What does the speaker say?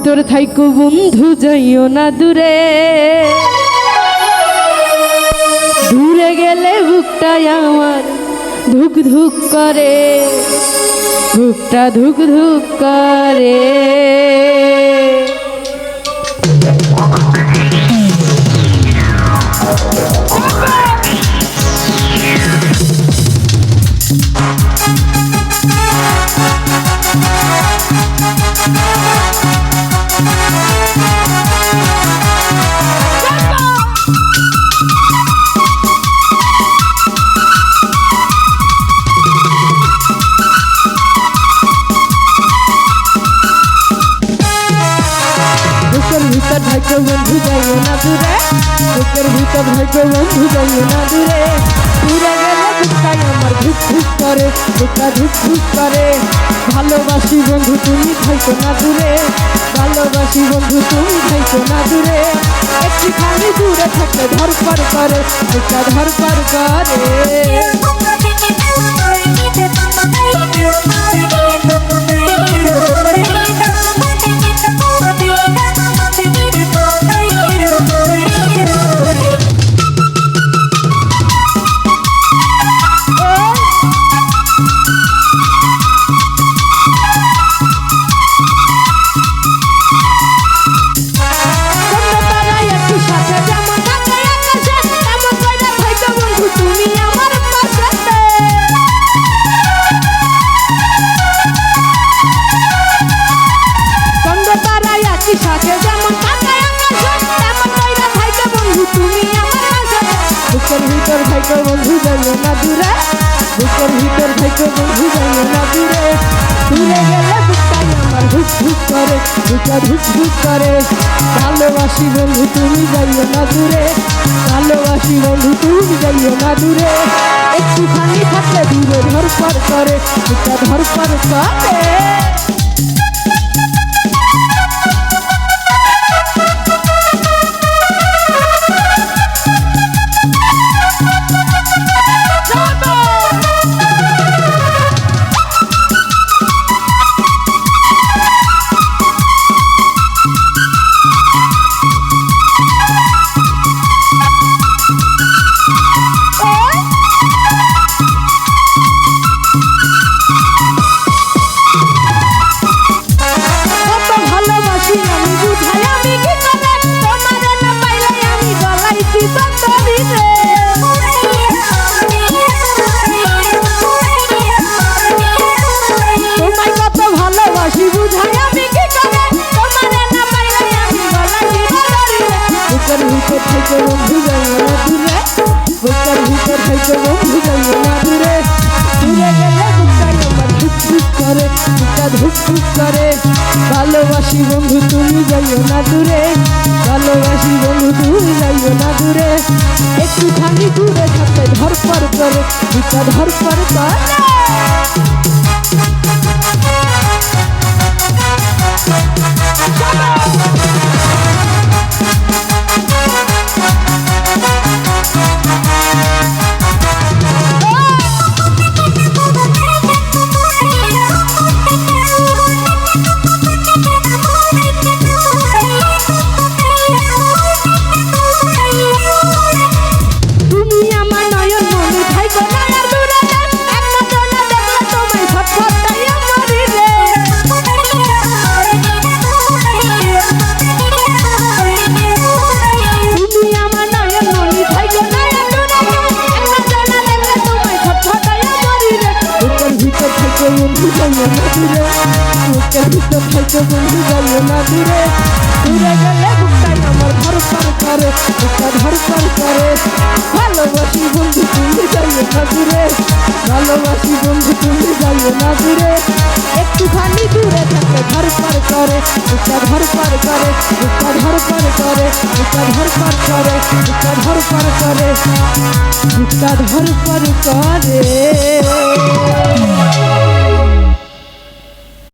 ভিতর থাইকো বন্ধু যাইও না দূরে, দূরে গেলে বুকটাই আমার ধুক ধুক করে, বুকটা ধুক ধুক করে। ভিতর ভাইকে বন্ধু যাইও না দূরে, বুকের ভিতর ভাইকে বন্ধু যাইও না দূরে, দূরে গেলে বুকটাই আমার ধুক ধুক করে, বুকটা ধুক ধুক করে। ভালোবাসি বন্ধু তুমি থাইকো না দূরে, ভালোবাসি বন্ধু তুমি থাইকো না দূরে, একটুখানি দূরে থাকলে ধরপর করে, বুকটা ধরপর করে। বুকের ভিতর থাইকো বন্ধু যাইও না দূরে, বুকের ভিতর থাইকো বন্ধু যাইও না দূরে, দূরে গেলে বুকটাই আমার ধুক ধুক করে, বুকটা ধুক ধুক করে। ভালোবাসি বন্ধু তুমি যাইও না দূরে, ভালোবাসি বন্ধু তুমি যাইও না দূরে, একটুখানি থাকলে দূরে ধরপর করে, বুকটা ধরপর করে। ভিতর থেকে বন্ধু যাইও না দূরে, বুকের ভিতর থেকে বন্ধু যাইও না দূরে, দূরে গেলে বুকটাই আমার ধুক ধুক করে, বুকটা ধুক ধুক করে। ভালোবাসি বন্ধু তুমি যাইও না দূরে, ভালোবাসি বন্ধু তুমি যাইও না দূরে, একটুখানি দূরে থাকলে ধরপর করে, বুকটা ধরপর করে। বন্ধু যাইও না দূরে, বুকের ভিতর থাইকো বন্ধু যাইও না দূরে, দূরে গেলে বুকটাই আমার ধরপর করে, বুকটা ধরপর করে। ভালোবাসি বন্ধু তুমি যাইও না দূরে, ভালোবাসি বন্ধু তুমি যাইও না দূরে, একটুখানি দূরে থাকলে ধরপর করে, বুকটা ধরপর করে, বুকটা ধরপর করে, বুকটা ধরপর করে, বুকটা ধরপর করে, বুকটা ধরপর করে।